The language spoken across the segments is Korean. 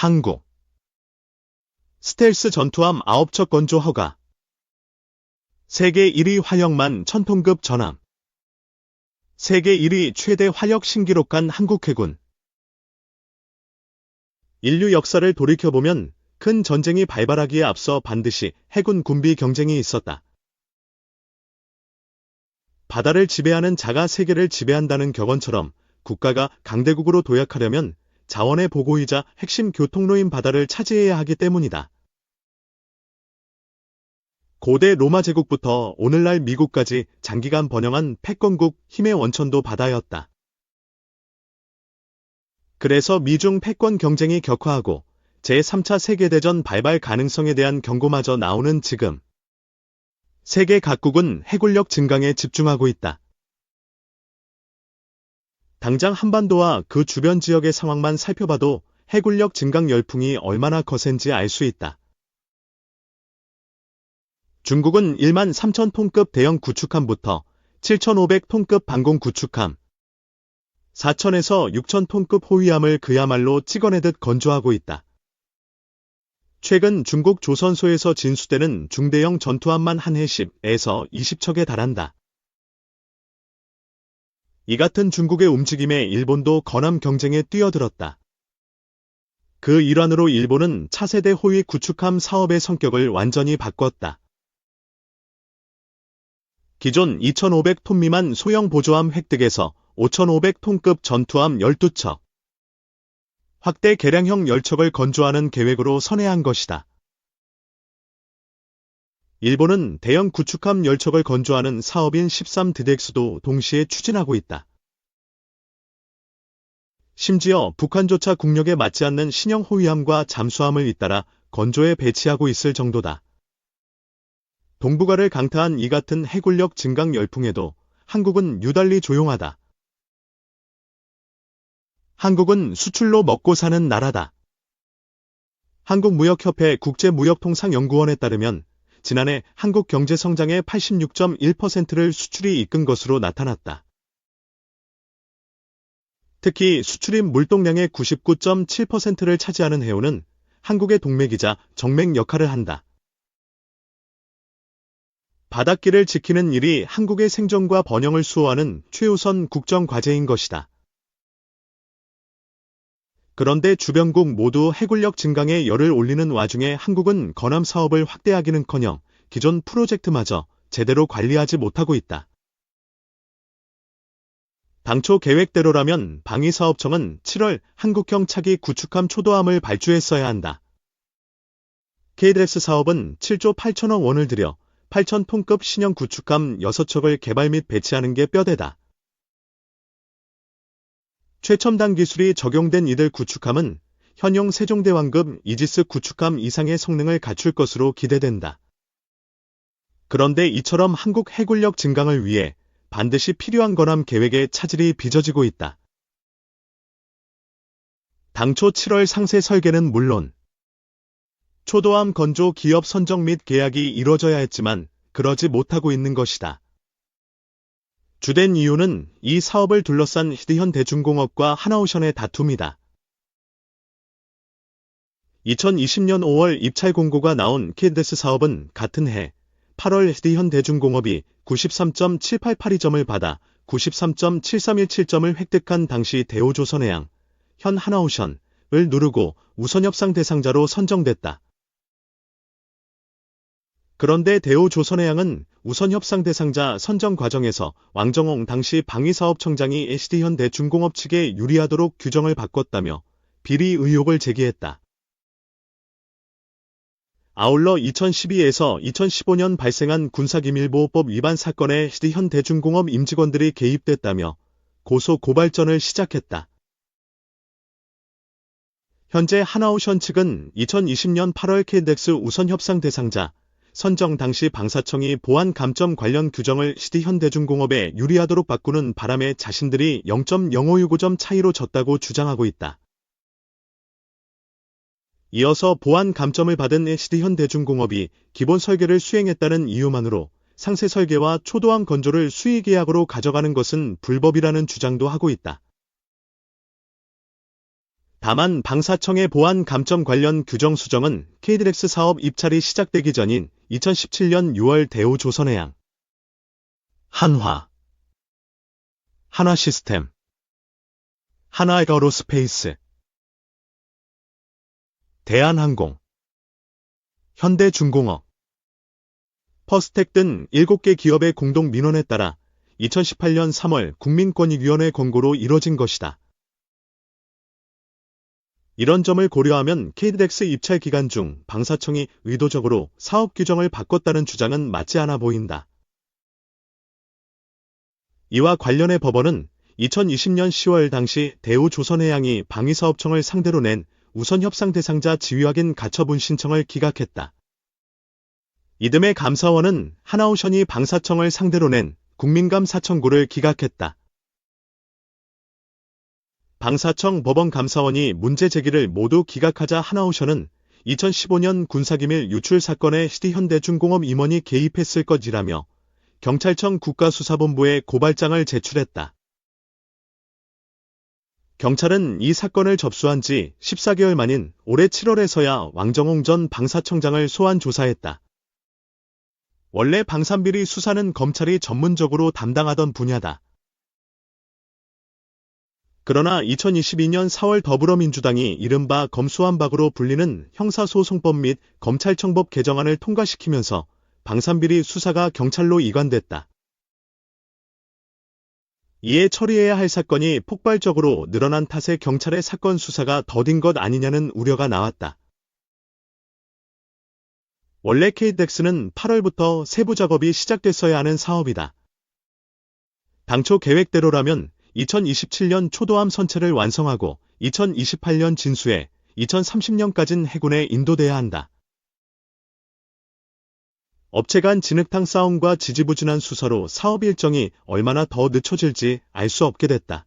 한국 스텔스 전투함 9척 건조 허가. 세계 1위 화력만 1000톤급 전함. 세계 1위 최대 화력 신기록한 한국 해군. 인류 역사를 돌이켜보면 큰 전쟁이 발발하기에 앞서 반드시 해군 군비 경쟁이 있었다. 바다를 지배하는 자가 세계를 지배한다는 격언처럼 국가가 강대국으로 도약하려면 자원의 보고이자 핵심 교통로인 바다를 차지해야 하기 때문이다. 고대 로마 제국부터 오늘날 미국까지 장기간 번영한 패권국 힘의 원천도 바다였다. 그래서 미중 패권 경쟁이 격화하고 제3차 세계대전 발발 가능성에 대한 경고마저 나오는 지금, 세계 각국은 해군력 증강에 집중하고 있다. 당장 한반도와 그 주변 지역의 상황만 살펴봐도 해군력 증강 열풍이 얼마나 거센지 알 수 있다. 중국은 1만 3천 톤급 대형 구축함부터 7,500톤급 방공 구축함, 4,000에서 6,000 톤급 호위함을 그야말로 찍어내듯 건조하고 있다. 최근 중국 조선소에서 진수되는 중대형 전투함만 한 해 10에서 20척에 달한다. 이 같은 중국의 움직임에 일본도 건함 경쟁에 뛰어들었다. 그 일환으로 일본은 차세대 호위 구축함 사업의 성격을 완전히 바꿨다. 기존 2,500톤 미만 소형 보조함 획득에서 5,500톤급 전투함 12척, 확대 개량형 10척을 건조하는 계획으로 선회한 것이다. 일본은 대형 구축함 10척을 건조하는 사업인 13드덱스도 동시에 추진하고 있다. 심지어 북한조차 국력에 맞지 않는 신형 호위함과 잠수함을 잇따라 건조에 배치하고 있을 정도다. 동북아를 강타한 이 같은 해군력 증강 열풍에도 한국은 유달리 조용하다. 한국은 수출로 먹고 사는 나라다. 한국무역협회 국제무역통상연구원에 따르면 지난해 한국 경제 성장의 86.1%를 수출이 이끈 것으로 나타났다. 특히 수출입 물동량의 99.7%를 차지하는 해운은 한국의 동맥이자 정맥 역할을 한다. 바닷길을 지키는 일이 한국의 생존과 번영을 수호하는 최우선 국정과제인 것이다. 그런데 주변국 모두 해군력 증강에 열을 올리는 와중에 한국은 건함 사업을 확대하기는커녕 기존 프로젝트마저 제대로 관리하지 못하고 있다. 당초 계획대로라면 방위사업청은 7월 한국형 차기 구축함 초도함을 발주했어야 한다. KDS 사업은 7조 8천억 원을 들여 8,000톤급 신형 구축함 6척을 개발 및 배치하는 게 뼈대다. 최첨단 기술이 적용된 이들 구축함은 현용 세종대왕급 이지스 구축함 이상의 성능을 갖출 것으로 기대된다. 그런데 이처럼 한국 해군력 증강을 위해 반드시 필요한 건함 계획에 차질이 빚어지고 있다. 당초 7월 상세 설계는 물론 초도함 건조 기업 선정 및 계약이 이뤄져야 했지만 그러지 못하고 있는 것이다. 주된 이유는 이 사업을 둘러싼 히드현 대중공업과 하나오션의 다툼이다. 2020년 5월 입찰 공고가 나온 KDS 사업은 같은 해 8월 히드현 대중공업이 93.788점을 받아 93.7317점을 획득한 당시 대우조선해양, 현 하나오션을 누르고 우선협상 대상자로 선정됐다. 그런데 대우조선해양은 우선협상 대상자 선정 과정에서 왕정홍 당시 방위사업청장이 히드현 대중공업 측에 유리하도록 규정을 바꿨다며 비리 의혹을 제기했다. 아울러 2012에서 2015년 발생한 군사기밀보호법 위반 사건에 히드현 대중공업 임직원들이 개입됐다며 고소 고발전을 시작했다. 현재 하나오션 측은 2020년 8월 KDX 우선협상 대상자 선정 당시 방사청이 보안 감점 관련 규정을 히드현 대중공업에 유리하도록 바꾸는 바람에 자신들이 0.0565점 차이로 졌다고 주장하고 있다. 이어서 보안 감점을 받은 히드현 대중공업이 기본 설계를 수행했다는 이유만으로 상세 설계와 초도함 건조를 수의계약으로 가져가는 것은 불법이라는 주장도 하고 있다. 다만 방사청의 보안 감점 관련 규정 수정은 KDX 사업 입찰이 시작되기 전인 2017년 6월 대우조선해양, 한화시스템, 하나에어로스페이스, 대한항공, 현대중공업, 퍼스텍 등 7개 기업의 공동 민원에 따라 2018년 3월 국민권익위원회 권고로 이뤄진 것이다. 이런 점을 고려하면 KDX 입찰 기간 중 방사청이 의도적으로 사업 규정을 바꿨다는 주장은 맞지 않아 보인다. 이와 관련해 법원은 2020년 10월 당시 대우조선해양이 방위사업청을 상대로 낸 우선협상 대상자 지위확인 가처분 신청을 기각했다. 이듬해 감사원은 하나오션이 방사청을 상대로 낸 국민감 사청구를 기각했다. 방사청 법원감사원이 문제 제기를 모두 기각하자 하나오션은 2015년 군사기밀 유출 사건에 CD현대중공업 임원이 개입했을 것이라며 경찰청 국가수사본부에 고발장을 제출했다. 경찰은 이 사건을 접수한 지 14개월 만인 올해 7월에서야 왕정홍 전 방사청장을 소환 조사했다. 원래 방산비리 수사는 검찰이 전문적으로 담당하던 분야다. 그러나 2022년 4월 더불어민주당이 이른바 검수완박으로 불리는 형사소송법 및 검찰청법 개정안을 통과시키면서 방산비리 수사가 경찰로 이관됐다. 이에 처리해야 할 사건이 폭발적으로 늘어난 탓에 경찰의 사건 수사가 더딘 것 아니냐는 우려가 나왔다. 원래 KDX는 8월부터 세부 작업이 시작됐어야 하는 사업이다. 당초 계획대로라면 2027년 초도함 선체를 완성하고 2028년 진수해 2030년까지는 해군에 인도돼야 한다. 업체 간 진흙탕 싸움과 지지부진한 수사로 사업 일정이 얼마나 더 늦춰질지 알 수 없게 됐다.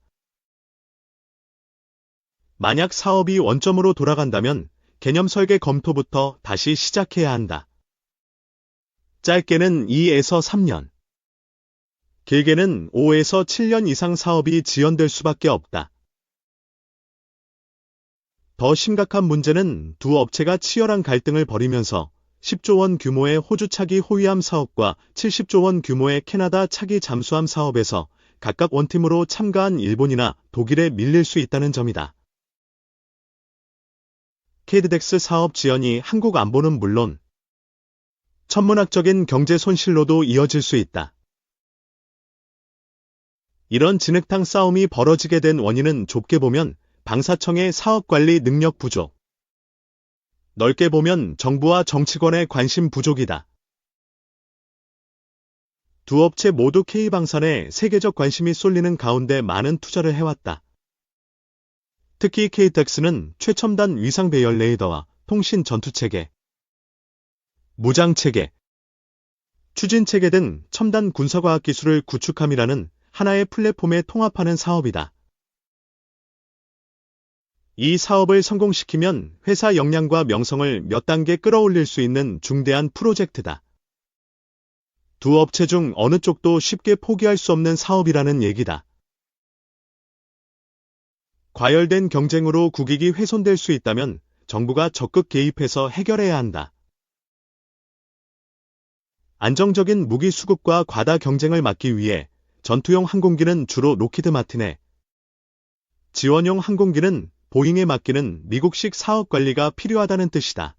만약 사업이 원점으로 돌아간다면 개념 설계 검토부터 다시 시작해야 한다. 짧게는 2에서 3년, 길게는 5에서 7년 이상 사업이 지연될 수밖에 없다. 더 심각한 문제는 두 업체가 치열한 갈등을 벌이면서 10조 원 규모의 호주 차기 호위함 사업과 70조 원 규모의 캐나다 차기 잠수함 사업에서 각각 원팀으로 참가한 일본이나 독일에 밀릴 수 있다는 점이다. KDX 사업 지연이 한국 안보는 물론 천문학적인 경제 손실로도 이어질 수 있다. 이런 진흙탕 싸움이 벌어지게 된 원인은 좁게 보면 방사청의 사업관리 능력 부족, 넓게 보면 정부와 정치권의 관심 부족이다. 두 업체 모두 K방산에 세계적 관심이 쏠리는 가운데 많은 투자를 해왔다. 특히 KTX는 최첨단 위상 배열 레이더와 통신 전투체계, 무장체계, 추진체계 등 첨단 군사과학 기술을 구축함이라는 하나의 플랫폼에 통합하는 사업이다. 이 사업을 성공시키면 회사 역량과 명성을 몇 단계 끌어올릴 수 있는 중대한 프로젝트다. 두 업체 중 어느 쪽도 쉽게 포기할 수 없는 사업이라는 얘기다. 과열된 경쟁으로 국익이 훼손될 수 있다면 정부가 적극 개입해서 해결해야 한다. 안정적인 무기 수급과 과다 경쟁을 막기 위해 전투용 항공기는 주로 록히드 마틴에, 지원용 항공기는 보잉에 맡기는 미국식 사업 관리가 필요하다는 뜻이다.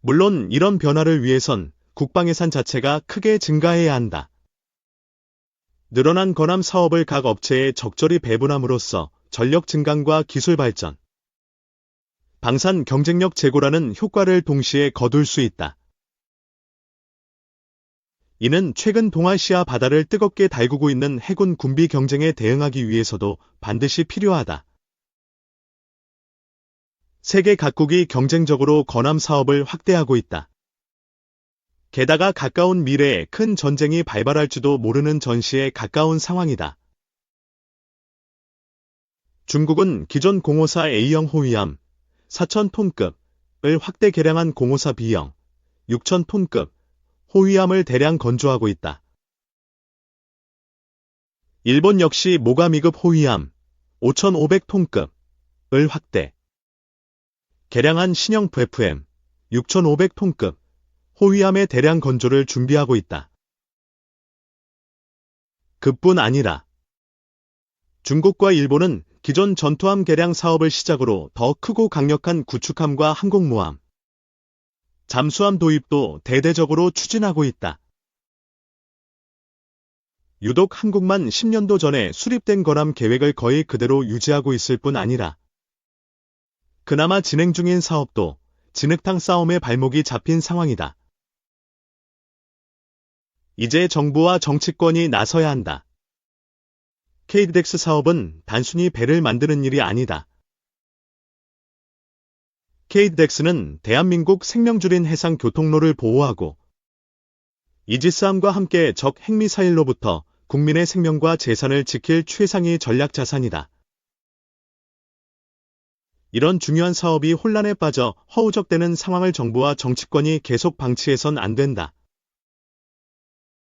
물론 이런 변화를 위해선 국방 예산 자체가 크게 증가해야 한다. 늘어난 건함 사업을 각 업체에 적절히 배분함으로써 전력 증강과 기술 발전, 방산 경쟁력 제고라는 효과를 동시에 거둘 수 있다. 이는 최근 동아시아 바다를 뜨겁게 달구고 있는 해군 군비 경쟁에 대응하기 위해서도 반드시 필요하다. 세계 각국이 경쟁적으로 건함 사업을 확대하고 있다. 게다가 가까운 미래에 큰 전쟁이 발발할지도 모르는 전시에 가까운 상황이다. 중국은 기존 054 A형 호위함 4,000톤급을 확대 개량한 054 B형 6,000톤급 호위함을 대량 건조하고 있다. 일본 역시 모가 미급 호위함 5,500톤급을 확대. 개량한 신형 VFM 6,500톤급 호위함의 대량 건조를 준비하고 있다. 그뿐 아니라 중국과 일본은 기존 전투함 개량 사업을 시작으로 더 크고 강력한 구축함과 항공모함, 잠수함 도입도 대대적으로 추진하고 있다. 유독 한국만 10년도 전에 수립된 건함 계획을 거의 그대로 유지하고 있을 뿐 아니라 그나마 진행 중인 사업도 진흙탕 싸움에 발목이 잡힌 상황이다. 이제 정부와 정치권이 나서야 한다. KDX 사업은 단순히 배를 만드는 일이 아니다. KDX는 대한민국 생명줄인 해상 교통로를 보호하고 이지스함과 함께 적 핵미사일로부터 국민의 생명과 재산을 지킬 최상위 전략 자산이다. 이런 중요한 사업이 혼란에 빠져 허우적대는 상황을 정부와 정치권이 계속 방치해선 안 된다.